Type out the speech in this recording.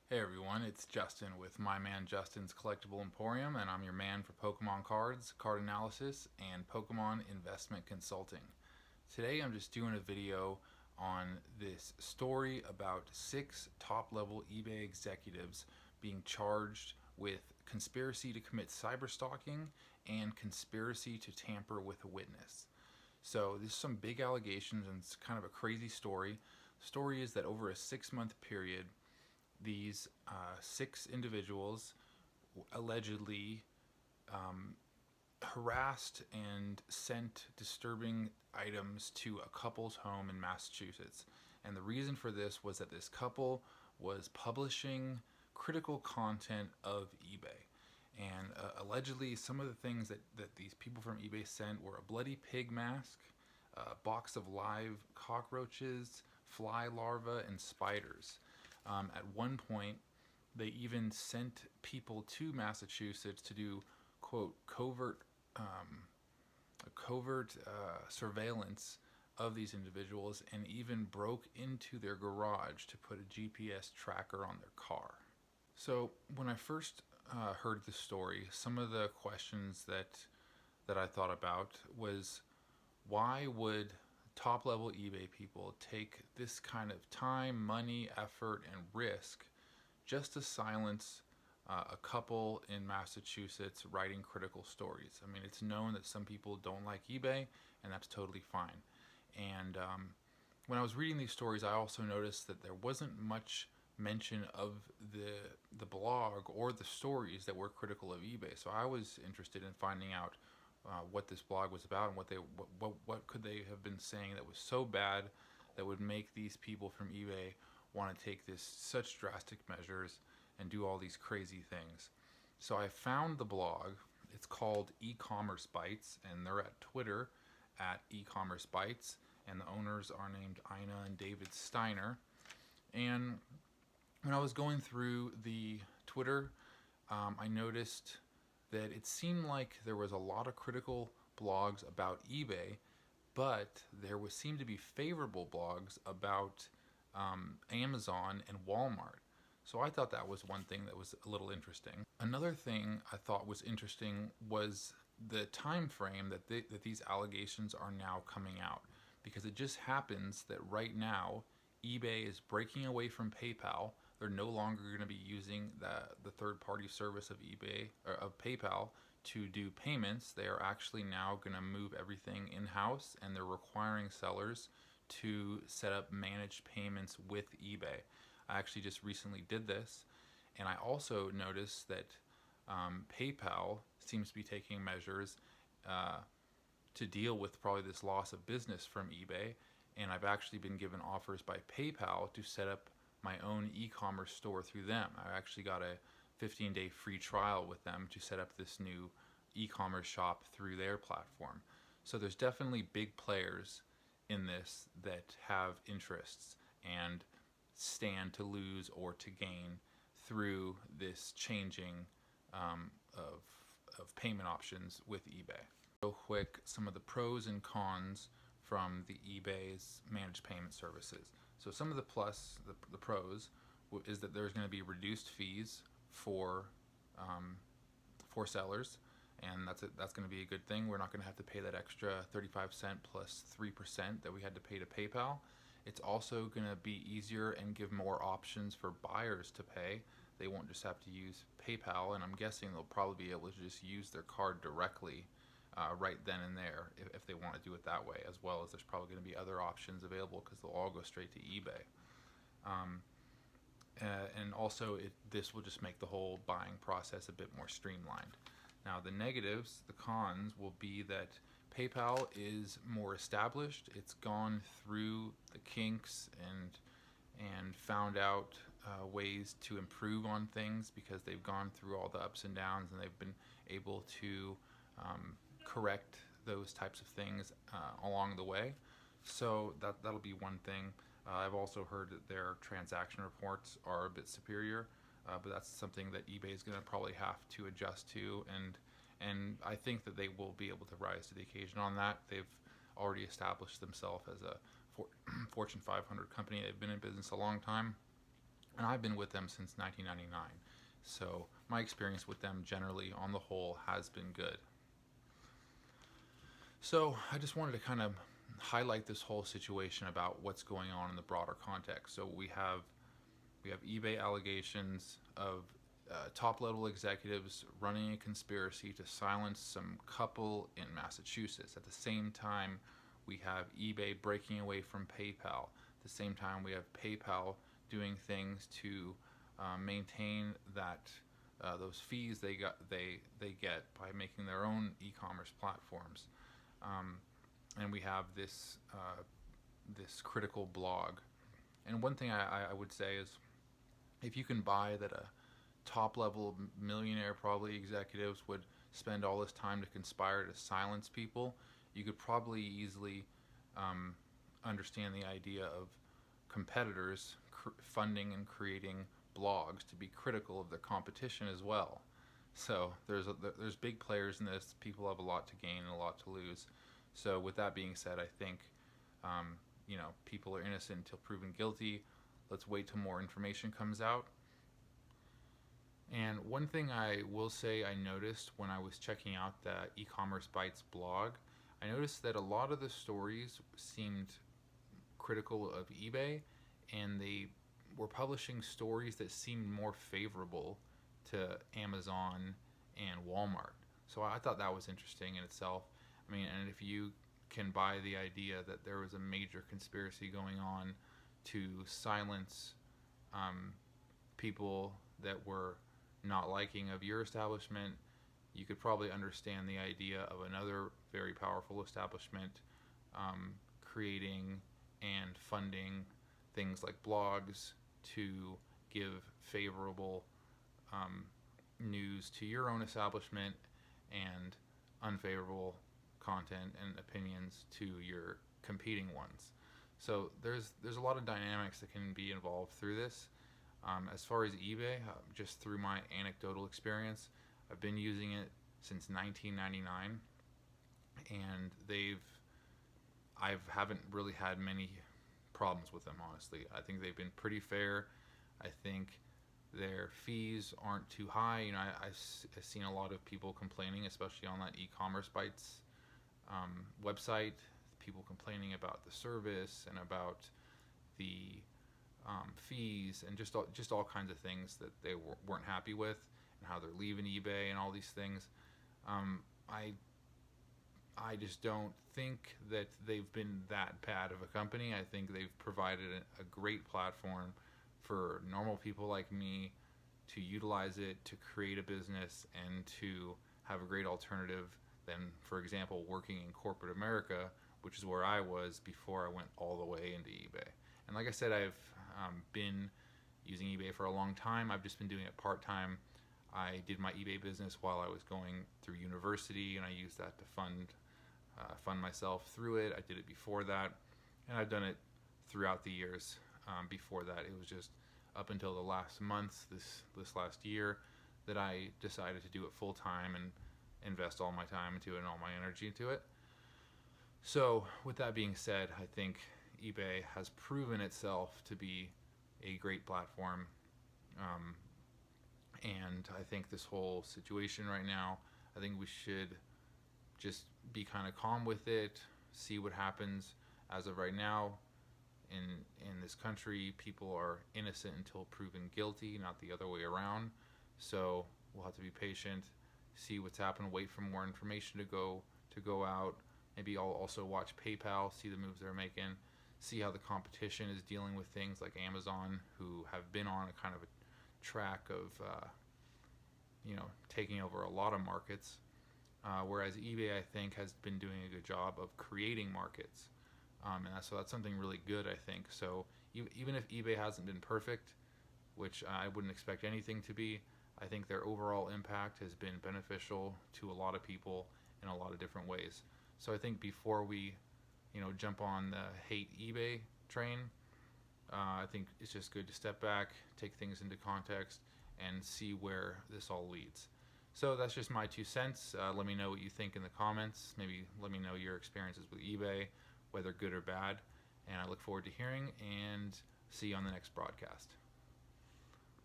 Hey everyone, it's Justin with MyManJustin's Collectible Emporium, and I'm your man for Pokemon cards, card analysis, and Pokemon investment consulting. Today I'm just doing a video on this story about 6 top-level eBay executives being charged with conspiracy to commit cyberstalking and conspiracy to tamper with a witness. So there's some big allegations and it's kind of a crazy story. The story is that over a 6-month period, these 6 individuals allegedly um, harassed and sent disturbing items to a couple's home in Massachusetts. And the reason for this was that this couple was publishing critical content of eBay. And allegedly, some of the things that these people from eBay sent were a bloody pig mask, a box of live cockroaches, fly larvae, and spiders. At one point, they even sent people to Massachusetts to do, quote, covert surveillance of these individuals, and even broke into their garage to put a GPS tracker on their car. So when I first heard the story, some of the questions that I thought about was, why would top level eBay people take this kind of time, money, effort, and risk just to silence a couple in Massachusetts writing critical stories? I mean, it's known that some people don't like eBay, and that's totally fine. And when I was reading these stories, I also noticed that there wasn't much mention of the blog or the stories that were critical of eBay. So I was interested in finding out what this blog was about and what could they have been saying that was so bad that would make these people from eBay want to take this such drastic measures and do all these crazy things. So I found the blog. It's called E-commerce Bytes, and they're at Twitter at E-commerce Bytes, and the owners are named Ina and David Steiner. And when I was going through the Twitter, I noticed that it seemed like there was a lot of critical blogs about eBay, but there seemed to be favorable blogs about Amazon and Walmart. So I thought that was one thing that was a little interesting. Another thing I thought was interesting was the time frame that these allegations are now coming out, because it just happens that right now eBay is breaking away from PayPal. They're no longer going to be using the third-party service of eBay or of PayPal to do payments. They are actually now going to move everything in-house, and they're requiring sellers to set up managed payments with eBay. I actually just recently did this, and I also noticed that PayPal seems to be taking measures to deal with probably this loss of business from eBay, and I've actually been given offers by PayPal to set up my own e-commerce store through them. I actually got a 15-day free trial with them to set up this new e-commerce shop through their platform. So there's definitely big players in this that have interests and stand to lose or to gain through this changing of payment options with eBay. Real quick, some of the pros and cons from the eBay's managed payment services. So some of the pros is that there's going to be reduced fees for sellers, and that's going to be a good thing. We're not going to have to pay that extra 35 cents plus 3% that we had to pay to PayPal. It's also going to be easier and give more options for buyers to pay. They won't just have to use PayPal, and I'm guessing they'll probably be able to just use their card directly right then and there if they want to do it that way, as well as there's probably going to be other options available because they'll all go straight to eBay. And also this will just make the whole buying process a bit more streamlined. Now the negatives, the cons, will be that PayPal is more established. It's gone through the kinks and found out ways to improve on things because they've gone through all the ups and downs, and they've been able to correct those types of things along the way. So that'll be one thing. I've also heard that their transaction reports are a bit superior, but that's something that eBay is going to probably have to adjust to, and I think that they will be able to rise to the occasion on that. They've already established themselves as a Fortune 500 company. They've been in business a long time, and I've been with them since 1999. So my experience with them generally, on the whole, has been good. So I just wanted to kind of highlight this whole situation about what's going on in the broader context. So we have eBay allegations of top level executives running a conspiracy to silence some couple in Massachusetts. At the same time, we have eBay breaking away from PayPal. At the same time, we have PayPal doing things to maintain that those fees they get by making their own e-commerce platforms. And we have this critical blog. And one thing I would say is, if you can buy that a top level millionaire, probably executives, would spend all this time to conspire to silence people, you could probably easily understand the idea of competitors funding and creating blogs to be critical of their competition as well. So there's big players in this. People have a lot to gain and a lot to lose. So with that being said, I think people are innocent until proven guilty. Let's wait till more information comes out. And one thing I will say I noticed when I was checking out the e-commerce Bytes blog, I noticed that a lot of the stories seemed critical of eBay, and they were publishing stories that seemed more favorable to Amazon and Walmart. So I thought that was interesting in itself. I mean, and if you can buy the idea that there was a major conspiracy going on to silence people that were not liking of your establishment, you could probably understand the idea of another very powerful establishment creating and funding things like blogs to give favorable news to your own establishment and unfavorable content and opinions to your competing ones. So there's a lot of dynamics that can be involved through this. As far as eBay, just through my anecdotal experience, I've been using it since 1999, and I haven't really had many problems with them, honestly. I think they've been pretty fair. I think their fees aren't too high. I've seen a lot of people complaining, especially on that e-commerce Bytes website, people complaining about the service and about the fees and just all kinds of things that they weren't happy with, and how they're leaving eBay and all these things. I just don't think that they've been that bad of a company. I think they've provided a great platform for normal people like me to utilize it to create a business and to have a great alternative than, for example, working in corporate America, which is where I was before I went all the way into eBay. And like I said, I've been using eBay for a long time. I've just been doing it part-time. I did my eBay business while I was going through university, and I used that to fund myself through it. I did it before that, and I've done it throughout the years before that. It was just up until the last month, this last year, that I decided to do it full-time and invest all my time into it and all my energy into it. So with that being said, I think eBay has proven itself to be a great platform, and I think this whole situation right now, I think we should just be kind of calm with it, see what happens. As of right now, in this country, people are innocent until proven guilty, not the other way around. So we'll have to be patient, see what's happened, wait for more information to go out. Maybe I'll also watch PayPal, see the moves they're making, see how the competition is dealing with things like Amazon, who have been on a kind of a track of taking over a lot of markets, whereas eBay, I think, has been doing a good job of creating markets, and so that's something really good, I think. So even if eBay hasn't been perfect, which I wouldn't expect anything to be, I think their overall impact has been beneficial to a lot of people in a lot of different ways. So I think before we jump on the hate eBay train, I think it's just good to step back, take things into context, and see where this all leads. So that's just my 2 cents. Let me know what you think in the comments. Maybe let me know your experiences with eBay, whether good or bad. And I look forward to hearing, and see you on the next broadcast.